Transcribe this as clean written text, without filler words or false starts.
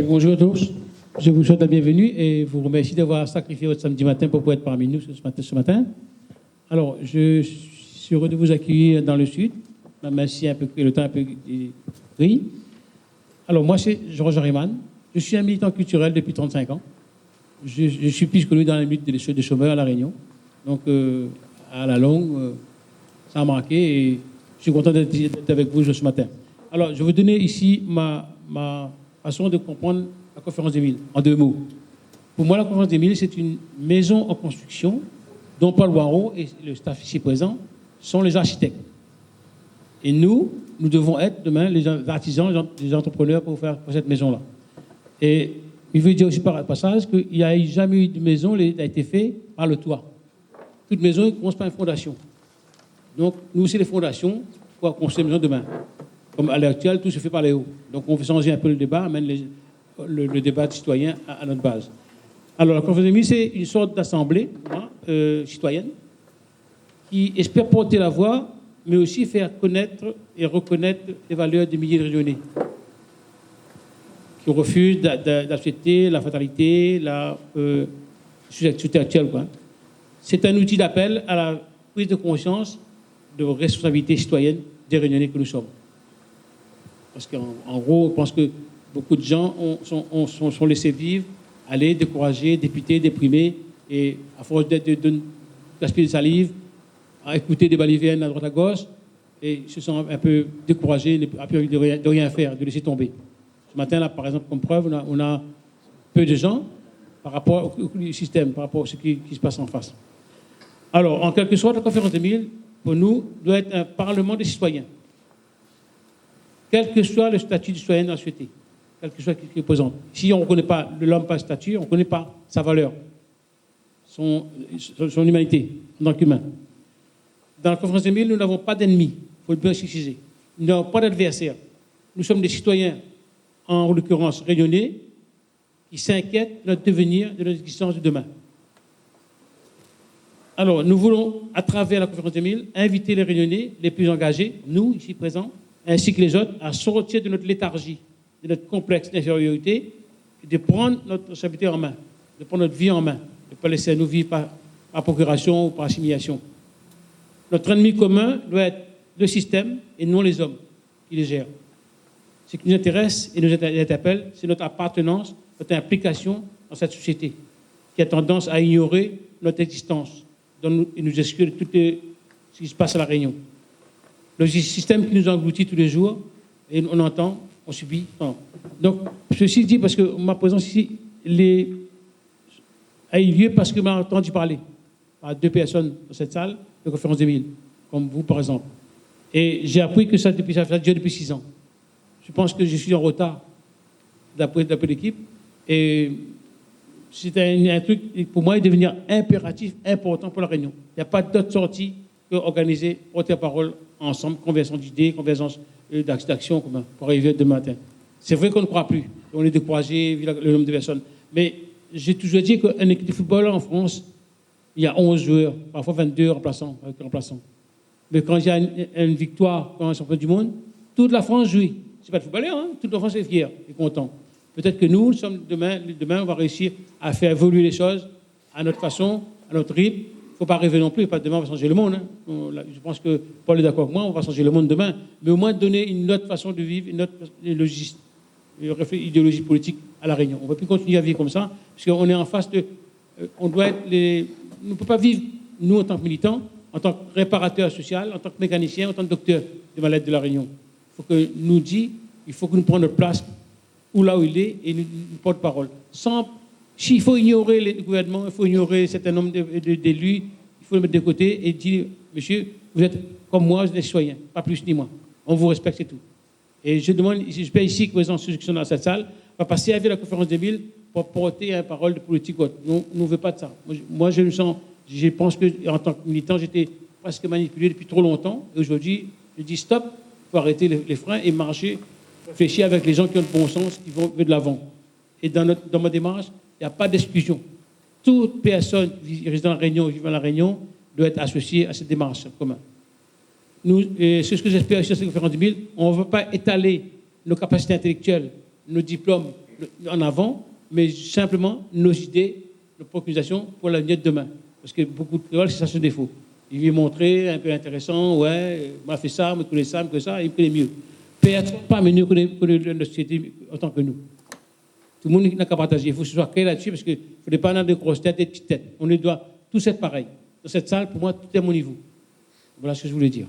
Bonjour à tous. Je vous souhaite la bienvenue et vous remercie d'avoir sacrifié votre samedi matin pour pouvoir être parmi nous ce matin. Alors, je suis heureux de vous accueillir dans le Sud, même si le temps est un peu pris. Alors, moi, c'est Georges Ariman. Je suis un militant culturel depuis 35 ans. Je suis plus connu dans la lutte des chômeurs à La Réunion. Donc, à la longue, ça a marqué et je suis content d'être avec vous ce matin. Alors, je vais vous donner ici ma façon de comprendre la conférence des Milles, en 2 mots. Pour moi, la conférence des Milles, c'est une maison en construction dont Paul Warreau et le staff ici présent sont les architectes. Et nous devons être demain les artisans, les entrepreneurs pour faire cette maison-là. Et il veut dire aussi par passage qu'il n'y a jamais eu de maison qui a été faite par le toit. Toute maison commence par une fondation. Donc, nous, c'est les fondations pour construire une maison demain. Comme à l'heure actuelle, tout se fait par les hauts. Donc, on fait changer un peu le débat, amène le débat citoyen à notre base. Alors, la conférence des Milles, c'est une sorte d'assemblée citoyenne qui espère porter la voix, mais aussi faire connaître et reconnaître les valeurs des milliers de Réunionnais qui refusent d'accepter la fatalité, la société actuelle. C'est un outil d'appel à la prise de conscience de responsabilité citoyenne des Réunionnais que nous sommes. Parce qu'en gros, je pense que beaucoup de gens sont laissés vivre, aller, découragés, députés, déprimés, et à force de gaspiller de salive, à écouter des baliviennes à droite à gauche, et se sont un peu découragés, n'ont plus envie de rien faire, de laisser tomber. Ce matin, là, par exemple, comme preuve, on a peu de gens par rapport au système, par rapport à ce qui se passe en face. Alors, en quelque sorte, la conférence des Milles, pour nous, doit être un parlement des citoyens. Quel que soit le statut du citoyen dans la société, quel que soit ce qu'il représente. Si on ne reconnaît pas l'homme par statut, on ne reconnaît pas sa valeur, son humanité en tant qu'humain. Dans la conférence des Milles, nous n'avons pas d'ennemis, il faut le bien préciser. Nous n'avons pas d'adversaires. Nous sommes des citoyens, en l'occurrence réunionnais, qui s'inquiètent de notre devenir, de notre existence de demain. Alors, nous voulons, à travers la conférence des Milles, inviter les Réunionnais les plus engagés, nous, ici présents, ainsi que les autres, à sortir de notre léthargie, de notre complexe d'infériorité, et de prendre notre responsabilité en main, de prendre notre vie en main, de ne pas laisser nous vivre par procuration ou par assimilation. Notre ennemi commun doit être le système et non les hommes qui les gèrent. Ce qui nous intéresse et nous interpelle, c'est notre appartenance, notre implication dans cette société, qui a tendance à ignorer notre existence et nous exclure de tout ce qui se passe à La Réunion. Le système qui nous engloutit tous les jours, et on entend, on subit. Non. Donc, ceci dit, parce que ma présence ici a eu lieu parce que m'a entendu parler par 2 personnes dans cette salle de conférence des Milles, comme vous, par exemple. Et j'ai appris que ça dure depuis 6 ans. Je pense que je suis en retard d'après l'équipe. Et c'est un truc, pour moi, il devenir impératif, important pour La Réunion. Il n'y a pas d'autre sortie que organiser, porter la parole ensemble, convergence d'idées, convergence d'action pour arriver demain matin. C'est vrai qu'on ne croit plus. On est découragé, vu le nombre de personnes. Mais j'ai toujours dit qu'une équipe de football en France, il y a 11 joueurs, parfois 22 remplaçants. Mais quand il y a une victoire dans un championnat du monde, toute la France joue. Ce n'est pas le footballeur, hein? Toute la France est fière et content. Peut-être que nous sommes demain, on va réussir à faire évoluer les choses à notre façon, à notre rythme. Il ne faut pas rêver non plus, pas demain on va changer le monde. Hein. Je pense que Paul est d'accord avec moi, on va changer le monde demain. Mais au moins donner une autre façon de vivre, une autre idéologie politique à La Réunion. On ne va plus continuer à vivre comme ça, parce qu'on est en face de... on ne peut pas vivre, nous, en tant que militants, en tant que réparateur social, en tant que mécanicien, en tant que docteur des maladies de La Réunion. Il faut que nous disions, il faut que nous prenions notre place là où il est et nous porte-parole. S'il faut ignorer les gouvernements, il faut ignorer un certain nombre d'élus, il faut les mettre de côté et dire, monsieur, vous êtes comme moi, vous êtes des citoyens, pas plus ni moins. On vous respecte, c'est tout. Et je demande, j'espère ici que les gens qui sont dans cette salle va passer avec la conférence des Milles pour porter une parole de politique haute. Nous ne veut pas de ça. Moi, je pense qu'en tant que militant, j'étais presque manipulé depuis trop longtemps. Et aujourd'hui, je dis stop, il faut arrêter les freins et marcher, réfléchir avec les gens qui ont le bon sens, qui vont de l'avant. Et dans ma démarche, il n'y a pas d'exclusion. Toute personne résidant à La Réunion, vivant à La Réunion, doit être associée à cette démarche commune. C'est ce que j'espère sur cette conférence des Milles. On ne veut pas étaler nos capacités intellectuelles, nos diplômes, en avant, mais simplement nos idées, nos préconisations pour l'avenir de demain. Parce que beaucoup de créoles, c'est ça son défaut. Il veut montrer un peu intéressant, ouais, m'a fait ça, me connaît ça, me connaît ça, il me connaît mieux. Peut-être pas mieux que la société autant que nous. Tout le monde n'a qu'à partager. Il faut que ce soit clair là-dessus parce qu'il ne faudrait pas avoir de grosses têtes et de petites têtes. On doit tous être pareils. Dans cette salle, pour moi, tout est à mon niveau. Voilà ce que je voulais dire.